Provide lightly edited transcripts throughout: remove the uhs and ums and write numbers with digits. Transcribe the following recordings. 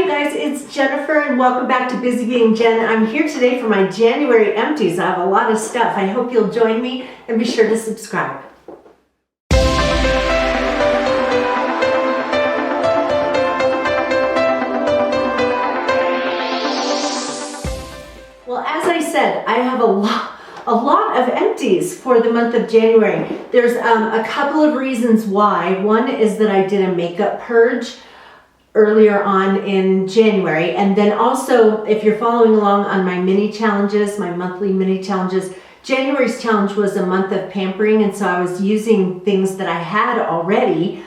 Hi guys, it's Jennifer and welcome back to Busy Being Jen. I'm here today for my January empties. I have a lot of stuff. I hope you'll join me and be sure to subscribe. Well, as I said, I have a lot of empties for the month of January. There's a couple of reasons why. One is that I did a makeup purge earlier on in January, and then also if you're following along on my mini challenges, my monthly mini challenges, January's challenge was a month of pampering, and so I was using things that I had already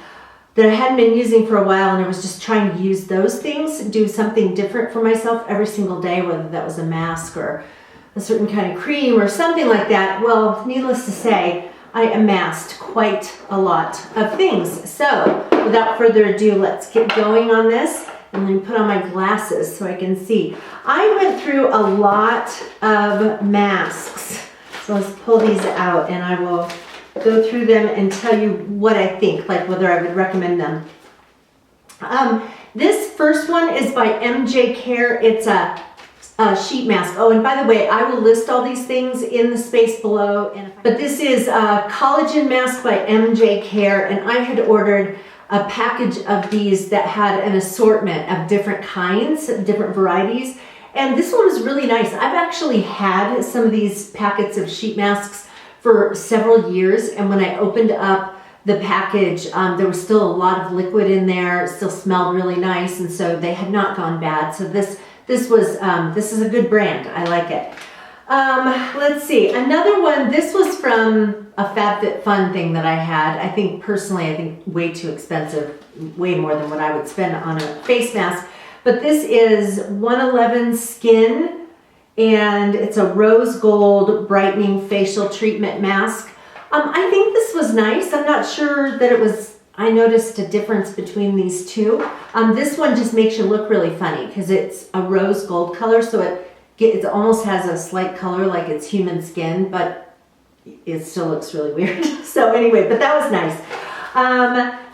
that I hadn't been using for a while, and I was just trying to use those things, do something different for myself every single day, whether that was a mask or a certain kind of cream or something like that. Well, needless to say, I amassed quite a lot of things. So without further ado, let's get going on this. And let me put on my glasses so I can see. I went through a lot of masks. So let's pull these out and I will go through them and tell you what I think, like whether I would recommend them. This first one is by MJ Care. It's a sheet mask. Oh, and by the way, I will list all these things in the space below. But this is a collagen mask by MJ Care, and I had ordered a package of these that had an assortment of different kinds, different varieties. And this one was really nice. I've actually had some of these packets of sheet masks for several years, and when I opened up the package, there was still a lot of liquid in there. It still smelled really nice, and so they had not gone bad. So this is a good brand. I like it. Let's see, another one. This was from a FabFitFun thing that I had. I think personally, way too expensive, way more than what I would spend on a face mask. But this is 111 Skin, and it's a rose gold brightening facial treatment mask. I think this was nice. I'm not sure that it was, I noticed a difference between these two. This one just makes you look really funny because it's a rose gold color, so it almost has a slight color like it's human skin, but it still looks really weird. So anyway, but that was nice.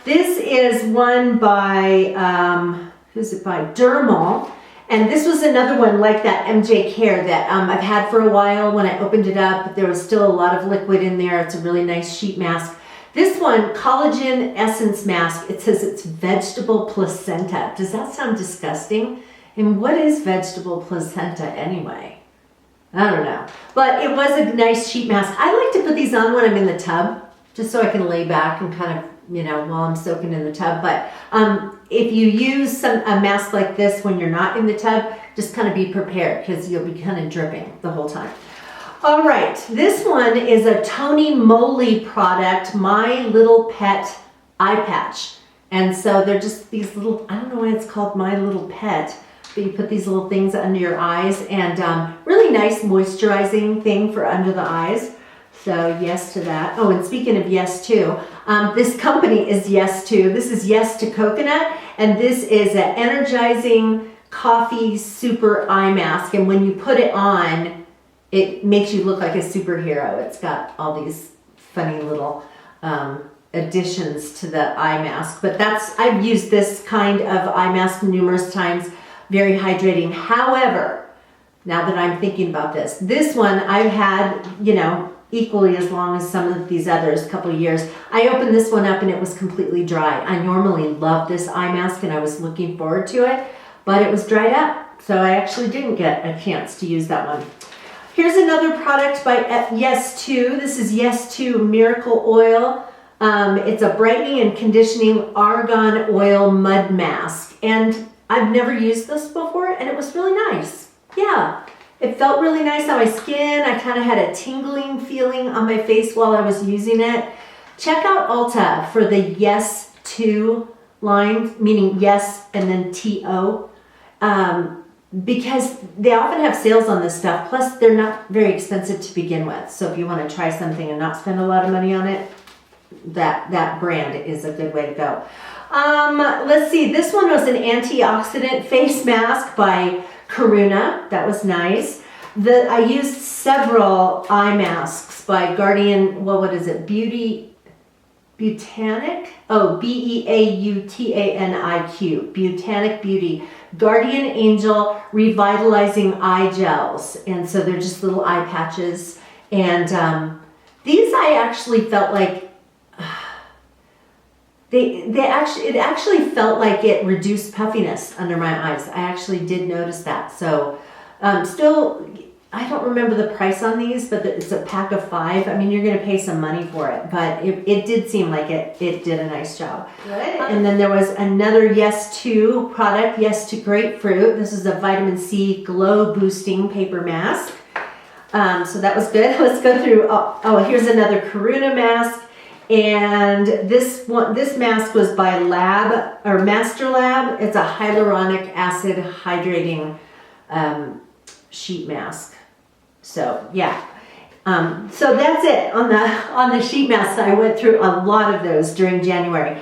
This is one by, who's it by? Dermal. And this was another one like that MJ Care that I've had for a while. When I opened it up, there was still a lot of liquid in there. It's a really nice sheet mask. This one, Collagen Essence Mask, it says it's vegetable placenta. Does that sound disgusting? And what is vegetable placenta anyway? I don't know. But it was a nice sheet mask. I like to put these on when I'm in the tub, just so I can lay back and kind of, while I'm soaking in the tub. But if you use a mask like this when you're not in the tub, just kind of be prepared because you'll be kind of dripping the whole time. All right, this one is a TonyMoly product, My Little Pet Eye Patch. And so they're just these little, I don't know why it's called My Little Pet, but you put these little things under your eyes, and really nice moisturizing thing for under the eyes. So yes to that. Oh, and speaking of yes to, this company is yes to. This is yes to coconut, and this is an Energizing Coffee Super Eye Mask. And when you put it on, it makes you look like a superhero. It's got all these funny little additions to the eye mask. But I've used this kind of eye mask numerous times. Very hydrating. However, now that I'm thinking about this one I've had, equally as long as some of these others, a couple of years. I opened this one up and it was completely dry. I normally love this eye mask and I was looking forward to it, but it was dried up. So I actually didn't get a chance to use that one. Here's another product by Yes To. This is Yes To Miracle Oil. It's a brightening and conditioning argan oil mud mask. And I've never used this before and it was really nice. Yeah. It felt really nice on my skin. I kind of had a tingling feeling on my face while I was using it. Check out Ulta for the Yes To line, meaning yes and then T-O, because they often have sales on this stuff. Plus, they're not very expensive to begin with. So if you want to try something and not spend a lot of money on it, that brand is a good way to go. Let's see. This one was an antioxidant face mask by Karuna. That was nice. I used several eye masks by Guardian, what is it? Beautaniq, oh, Beautaniq, Beautaniq Beauty, Guardian Angel Revitalizing Eye Gels. And so they're just little eye patches. And these I actually felt like, it actually felt like it reduced puffiness under my eyes. I actually did notice that. So still, I don't remember the price on these, but it's a pack of 5. I mean, you're going to pay some money for it, but it did seem like it did a nice job. Good. And then there was another Yes To product, Yes To Grapefruit. This is a vitamin C glow boosting paper mask. So that was good. Let's go through. Oh, here's another Karuna mask. And this mask was by Master Lab. It's a hyaluronic acid hydrating sheet mask. So yeah, so that's it on the sheet masks. I went through a lot of those during January.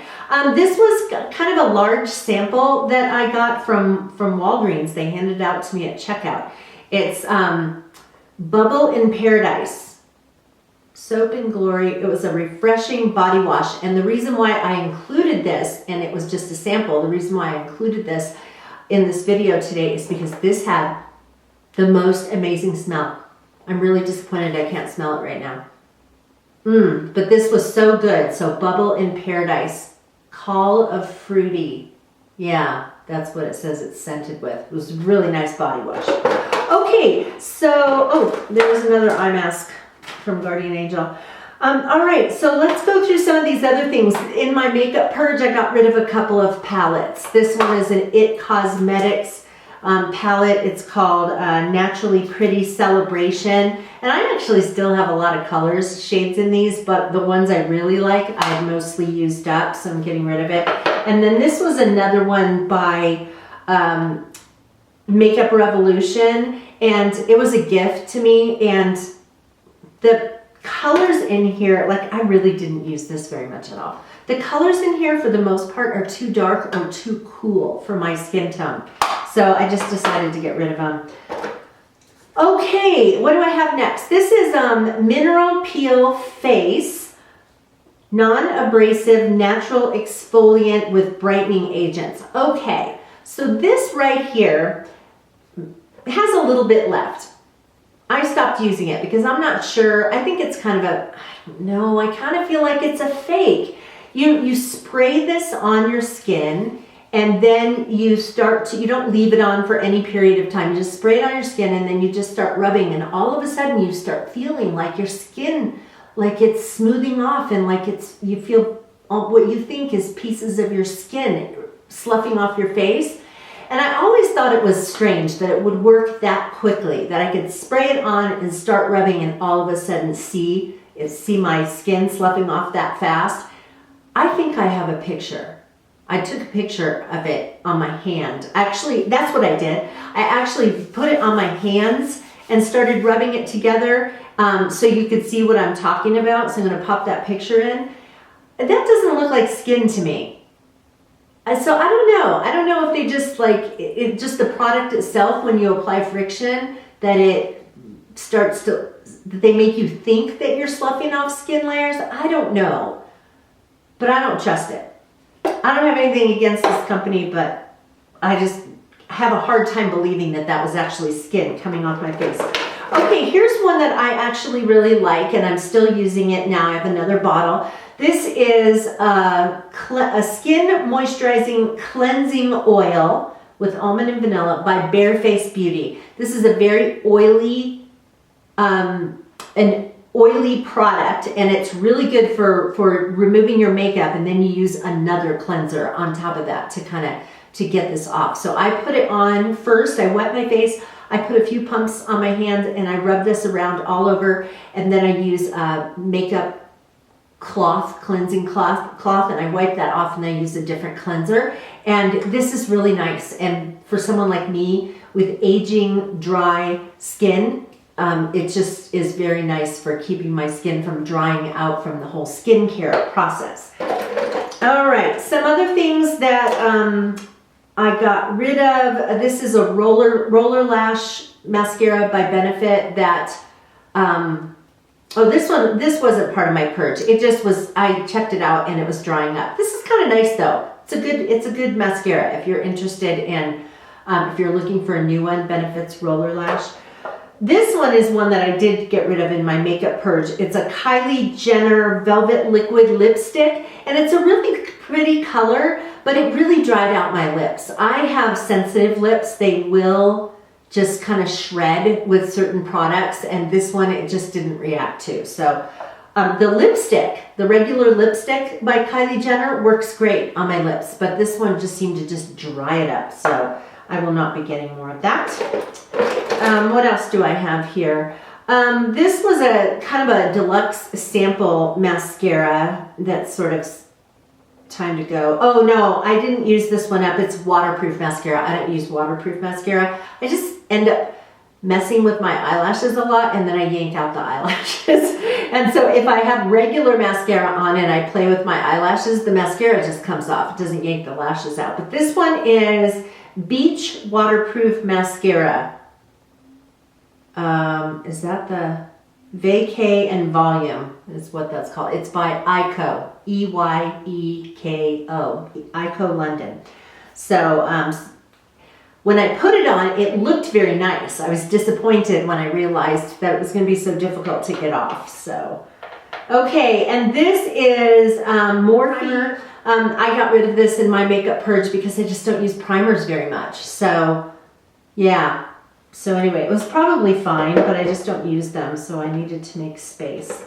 This was kind of a large sample that I got from Walgreens. They handed it out to me at checkout. It's Bubble in Paradise Soap and Glory. It was a refreshing body wash, and the reason why I included this, and it was just a sample, the reason why I included this in this video today is because this had the most amazing smell. I'm really disappointed I can't smell it right now. But this was so good. So Bubble in Paradise, Call of Fruity. Yeah, that's what it says it's scented with. It was a really nice body wash. Okay, so, there was another eye mask from Guardian Angel. All right, so let's go through some of these other things. In my makeup purge, I got rid of a couple of palettes. This one is an IT Cosmetics palette. It's called Naturally Pretty Celebration. And I actually still have a lot of shades in these, but the ones I really like, I've mostly used up, so I'm getting rid of it. And then this was another one by Makeup Revolution, and it was a gift to me, and the colors in here, like I really didn't use this very much at all. The colors in here for the most part are too dark or too cool for my skin tone. So I just decided to get rid of them. Okay, what do I have next? This is Mineral Peel Face Non-Abrasive Natural Exfoliant with Brightening Agents. Okay, so this right here has a little bit left. I stopped using it because I'm not sure. I think it's kind of I don't know, I kind of feel like it's a fake. You spray this on your skin, and then you don't leave it on for any period of time. You just spray it on your skin, and then you just start rubbing, and all of a sudden you start feeling like your skin, like it's smoothing off, and like you feel what you think is pieces of your skin sloughing off your face. And I always thought it was strange that it would work that quickly, that I could spray it on and start rubbing and all of a sudden see my skin sloughing off that fast. I think I have a picture. I took a picture of it on my hand. Actually, that's what I did. I actually put it on my hands and started rubbing it together so you could see what I'm talking about. So I'm going to pop that picture in. That doesn't look like skin to me. So I don't know. I don't know if they just just the product itself, when you apply friction, that they make you think that you're sloughing off skin layers. I don't know, but I don't trust it. I don't have anything against this company, but I just have a hard time believing that that was actually skin coming off my face. Okay, here's one that I actually really like, and I'm still using it now. I have another bottle. This is a skin moisturizing cleansing oil with almond and vanilla by Bareface Beauty. This is a very oily, product, and it's really good for removing your makeup, and then you use another cleanser on top of that to get this off. So I put it on first. I wet my face. I put a few pumps on my hand, and I rub this around all over, and then I use makeup cleansing cloth, and I wipe that off, and I use a different cleanser. And this is really nice, and for someone like me with aging dry skin, it just is very nice for keeping my skin from drying out from the whole skincare process. All right, some other things that I got rid of. This is a Roller Lash mascara by Benefit that oh, this wasn't part of my purge. It just was, I checked it out and it was drying up. This is kind of nice though. It's a good mascara if you're interested in, if you're looking for a new one, Benefits Roller Lash. This one is one that I did get rid of in my makeup purge. It's a Kylie Jenner Velvet Liquid Lipstick, and it's a really pretty color, but it really dried out my lips. I have sensitive lips. They will just kind of shred with certain products, and this one it just didn't react to. So the lipstick, the regular lipstick by Kylie Jenner works great on my lips, but this one just seemed to just dry it up. So I will not be getting more of that. What else do I have here? This was a kind of a deluxe sample mascara that's sort of time to go. Oh no, I didn't use this one up. It's waterproof mascara. I don't use waterproof mascara. I just end up messing with my eyelashes a lot, and then I yank out the eyelashes. And so if I have regular mascara on and I play with my eyelashes, the mascara just comes off. It doesn't yank the lashes out. But this one is Beach Waterproof Mascara. Is that the Vacay and Volume is what that's called. It's by Eyeko, E-Y-E-K-O, Eyeko London. So when I put it on, it looked very nice. I was disappointed when I realized that it was going to be so difficult to get off. So, okay, and this is Morphe. I got rid of this in my makeup purge because I just don't use primers very much. So, yeah. So anyway, it was probably fine, but I just don't use them, so I needed to make space.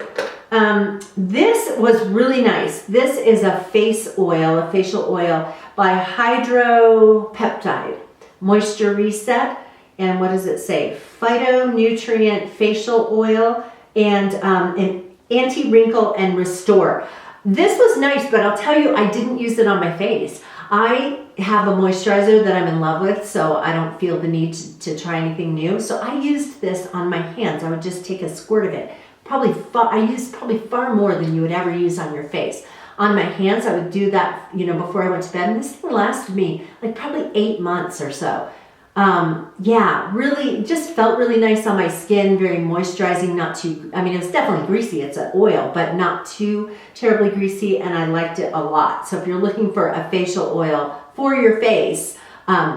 This was really nice. This is a face oil, a facial oil by HydroPeptide Moisture Reset. And what does it say? Phytonutrient facial oil and an anti-wrinkle and restore. This was nice, but I'll tell you, I didn't use it on my face. I have a moisturizer that I'm in love with, so I don't feel the need to try anything new. So I used this on my hands. I would just take a squirt of it. I used probably far more than you would ever use on your face. On my hands, I would do that, you know, before I went to bed. And this thing lasted me like probably 8 months or so. Yeah, really just felt really nice on my skin, very moisturizing, not too, I mean, it was definitely greasy. It's an oil, but not too terribly greasy, and I liked it a lot. So if you're looking for a facial oil for your face,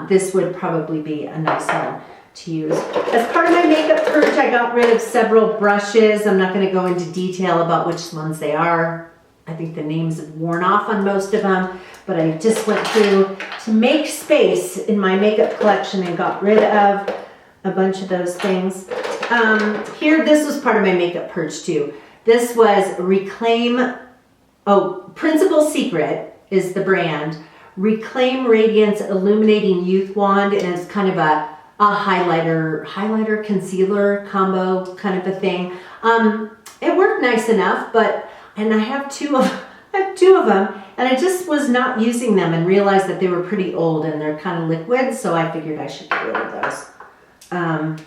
this would probably be a nice one to use. As part of my makeup purge, I got rid of several brushes. I'm not going to go into detail about which ones they are. I think the names have worn off on most of them, but I just went through to make space in my makeup collection and got rid of a bunch of those things. Here, this was part of my makeup purge too. This was Principal Secret is the brand. Reclaim Radiance Illuminating Youth Wand, and it's kind of a highlighter concealer combo kind of a thing. It worked nice enough, and I have two of them, and I just was not using them and realized that they were pretty old and they're kind of liquid, so I figured I should get rid of those.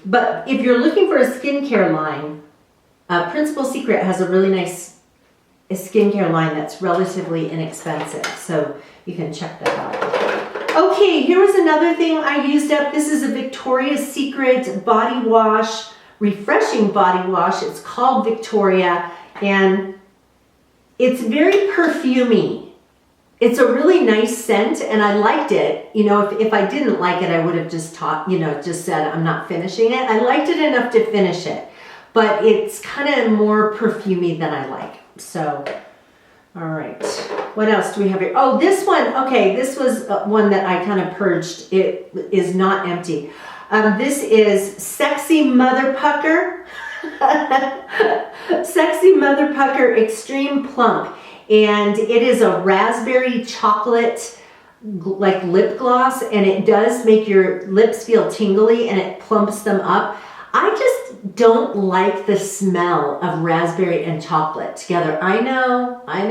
But if you're looking for a skincare line, Principal Secret has a really nice skincare line that's relatively inexpensive, so you can check that out. Okay, here was another thing I used up. This is a Victoria's Secret body wash, refreshing body wash. It's called Victoria, and it's very perfumey. It's a really nice scent, and I liked it. You know, if I didn't like it, I would have just said I'm not finishing it. I liked it enough to finish it, but it's kind of more perfumey than I like. So, all right. What else do we have here? Oh, this one. Okay, this was one that I kind of purged. It is not empty. This is Sexy Mother Pucker. Sexy Mother Pucker Extreme Plump, and it is a raspberry chocolate like lip gloss, and it does make your lips feel tingly and it plumps them up. I just don't like the smell of raspberry and chocolate together. I know. I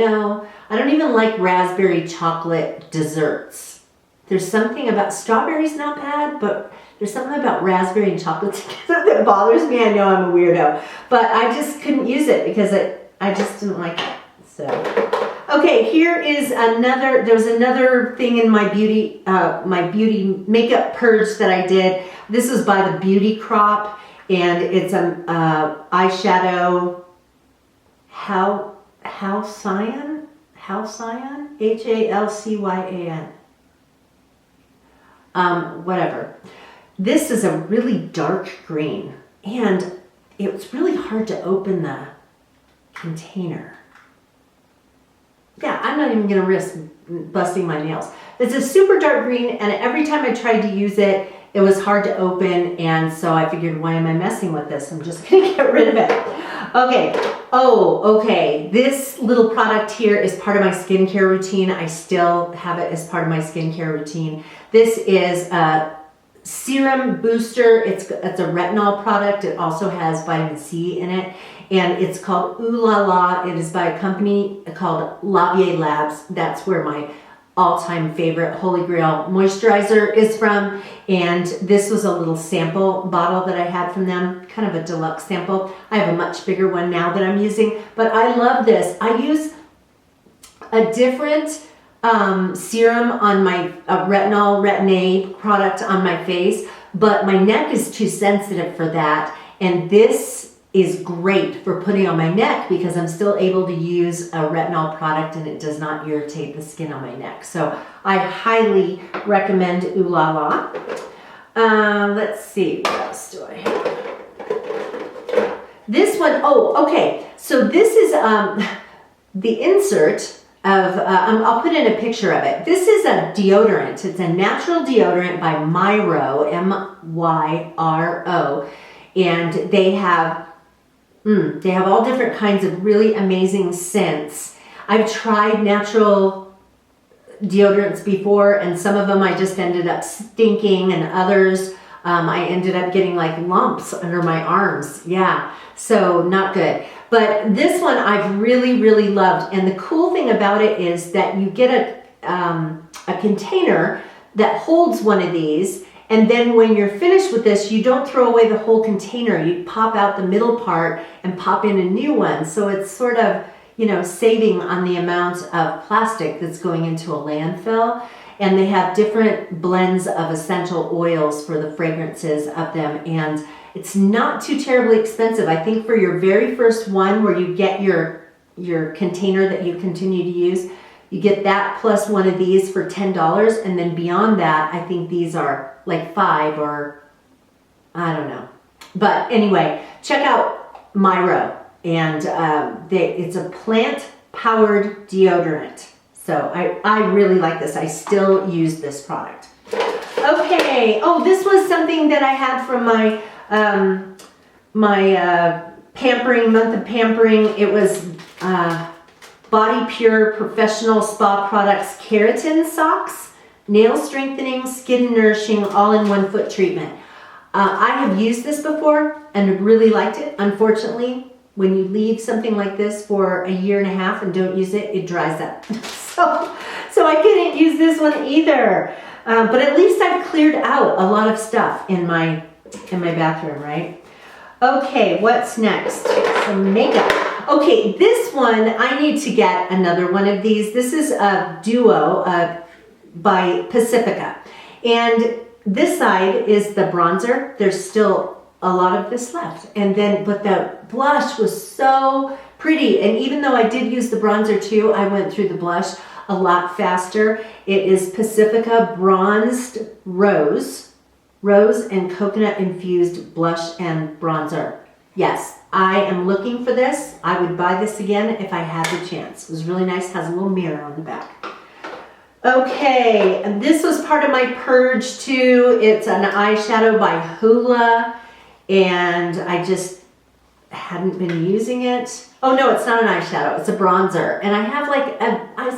don't even like raspberry chocolate desserts. There's something about strawberries, not bad, but there's something about raspberry and chocolate together that bothers me. I know I'm a weirdo, but I just couldn't use it because I just didn't like it. So, okay, here is there's another thing in my beauty makeup purge that I did. This is by the Beauty Crop, and it's an eyeshadow Halcyon, Halcyon. Whatever. This is a really dark green, and it's really hard to open the container. Yeah, I'm not even gonna risk busting my nails. It's a super dark green, and every time I tried to use it, it was hard to open, and so I figured, why am I messing with this? I'm just gonna get rid of it. Okay, okay. This little product here is part of my skincare routine. I still have it as part of my skincare routine. This is a serum booster. It's a retinol product. It also has vitamin C in it, and it's called Ooh La La. It is by a company called Labs. That's where my all-time favorite Holy Grail moisturizer is from, and this was a little sample bottle that I had from them, kind of a deluxe sample. I have a much bigger one now that I'm using, but I love this. I use a different serum on my Retin-A product on my face, but my neck is too sensitive for that, and this is great for putting on my neck because I'm still able to use a retinol product and it does not irritate the skin on my neck. So I highly recommend Ooh La La. Let's see, what else do I have? This one, okay. So this is the insert of, I'll put in a picture of it. This is a deodorant. It's a natural deodorant by Myro, M-Y-R-O. And they have all different kinds of really amazing scents. I've tried natural deodorants before, and some of them I just ended up stinking, and others I ended up getting like lumps under my arms. Yeah, so not good. But this one I've really, really loved. And the cool thing about it is that you get a container that holds one of these. And then when you're finished with this, you don't throw away the whole container. You pop out the middle part and pop in a new one. So it's sort of, you know, saving on the amount of plastic that's going into a landfill. And they have different blends of essential oils for the fragrances of them. And it's not too terribly expensive. I think for your very first one where you get your container that you continue to use, you get that plus one of these for $10. And then beyond that, I think these are like $5 or I don't know. But anyway, check out Myro. And it's a plant-powered deodorant. So I really like this. I still use this product. Okay. Oh, this was something that I had from my pampering, month of pampering. It was Bodipure Professional Spa Products Keeratin Socks, nail strengthening, skin nourishing, all-in-one foot treatment. I have used this before and really liked it. Unfortunately, when you leave something like this for a year and a half and don't use it, it dries up. So I couldn't use this one either. But at least I've cleared out a lot of stuff in my bathroom, right? Okay, what's next? Some makeup. Okay, this one, I need to get another one of these. This is a duo by Pacifica. And this side is the bronzer. There's still a lot of this left. And then, but the blush was so pretty. And even though I did use the bronzer too, I went through the blush a lot faster. It is Pacifica Bronzed Rose and coconut infused blush and bronzer. Yes, I am looking for this. I would buy this again if I had the chance. It was really nice. Has a little mirror on the back. Okay, and this was part of my purge too. It's an eyeshadow by Hoola, and I just hadn't been using it. Oh no, it's not an eyeshadow, it's a bronzer. And I have like,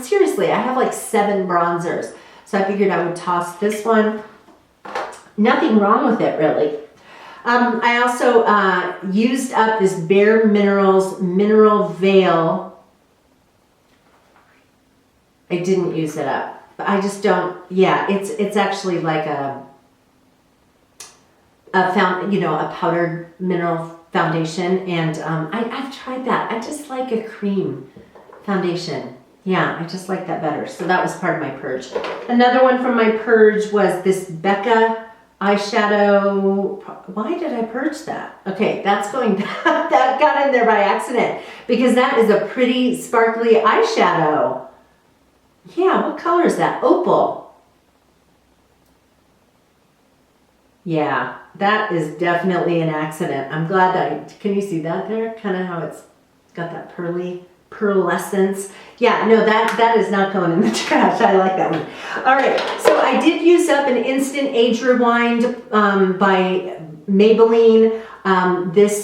seriously, I have like 7 bronzers. So I figured I would toss this one. Nothing wrong with it really. I also used up this Bare Minerals Mineral Veil. I didn't use it up. I just don't, yeah, it's actually like a powdered mineral foundation, and I've tried that. I just like a cream foundation. Yeah, I just like that better. So that was part of my purge. Another one from my purge was this Becca eyeshadow. Why did I purge that? Okay, that's going, that got in there by accident because that is a pretty sparkly eyeshadow. Yeah, what color is that? Opal. Yeah, that is definitely an accident. I'm glad can you see that there? Kind of how it's got that pearlescence. Yeah, no, that is not going in the trash. I like that one. All right, so I did use up an Instant Age Rewind by Maybelline.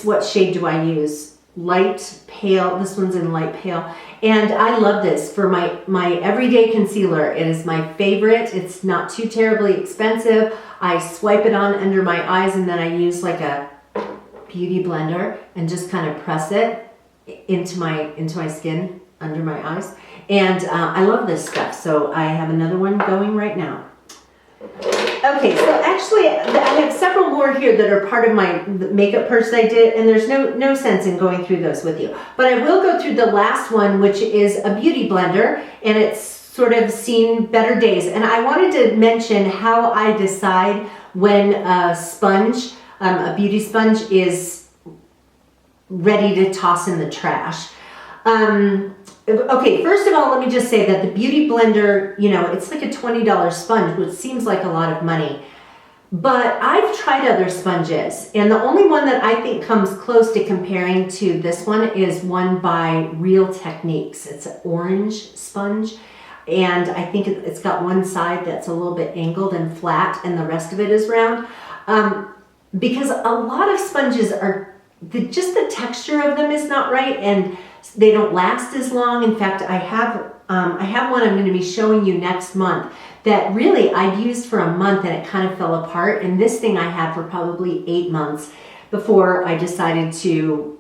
What shade do I use? Light pale. This one's in light pale. And I love this for my everyday concealer. It is my favorite. It's not too terribly expensive. I swipe it on under my eyes and then I use like a beauty blender and just kind of press it into my skin under my eyes. And I love this stuff. So I have another one going right now. Okay, so actually I have several more here that are part of my makeup purge that I did, and there's no sense in going through those with you. But I will go through the last one, which is a beauty blender, and it's sort of seen better days. And I wanted to mention how I decide when a sponge, a beauty sponge, is ready to toss in the trash. Okay, first of all, let me just say that the beauty blender, you know, it's like a $20 sponge, which seems like a lot of money. But I've tried other sponges, and the only one that I think comes close to comparing to this one is one by Real Techniques. It's an orange sponge, and I think it's got one side that's a little bit angled and flat, and the rest of it is round. Because a lot of sponges are, just the texture of them is not right, and they don't last as long. In fact, I have one I'm going to be showing you next month that really I'd used for a month and it kind of fell apart. And this thing I had for probably 8 months before I decided to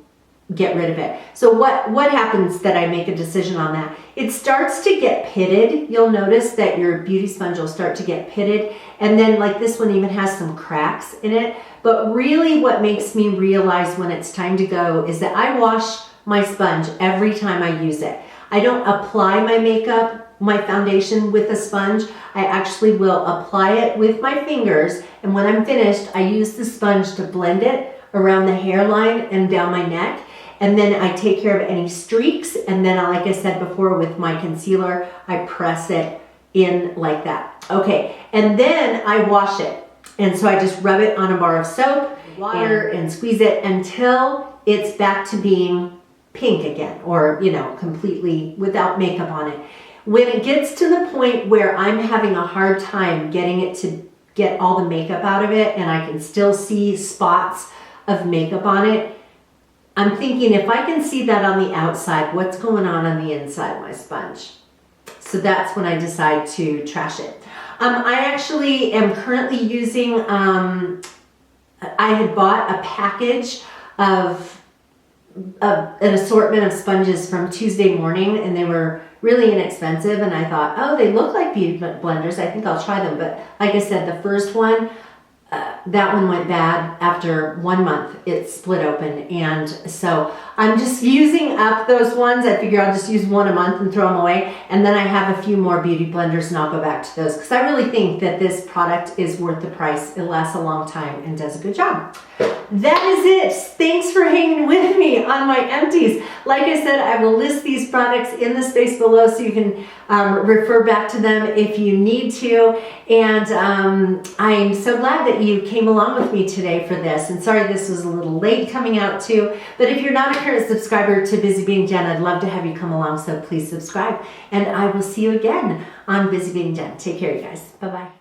get rid of it. So what happens that I make a decision on that? It starts to get pitted. You'll notice that your beauty sponge will start to get pitted. And then like this one even has some cracks in it. But really what makes me realize when it's time to go is that I wash my sponge every time I use it. I don't apply my makeup, my foundation with a sponge. I actually will apply it with my fingers, and when I'm finished, I use the sponge to blend it around the hairline and down my neck, and then I take care of any streaks, and then like I said before with my concealer, I press it in like that. Okay, and then I wash it, and so I just rub it on a bar of soap, water, and squeeze it until it's back to being pink again, or you know, completely without makeup on it. When it gets to the point where I'm having a hard time getting it to get all the makeup out of it and I can still see spots of makeup on it, I'm thinking if I can see that on the outside, what's going on the inside of my sponge? So that's when I decide to trash it. I actually am currently using, I had bought a package of an assortment of sponges from Tuesday Morning, and they were really inexpensive, and I thought, oh, they look like beauty blenders, I think I'll try them. But like I said, the first one, that one went bad. After 1 month it split open, and so I'm just using up those ones. I figure I'll just use one a month and throw them away, and then I have a few more beauty blenders and I'll go back to those because I really think that this product is worth the price. It lasts a long time and does a good job. That is it. Thanks for hanging with me on my empties. Like I said, I will list these products in the space below so you can refer back to them if you need to. And I'm so glad that you came along with me today for this. And sorry this was a little late coming out too. But if you're not a current subscriber to Busy Being Jen, I'd love to have you come along. So please subscribe. And I will see you again on Busy Being Jen. Take care, you guys. Bye-bye.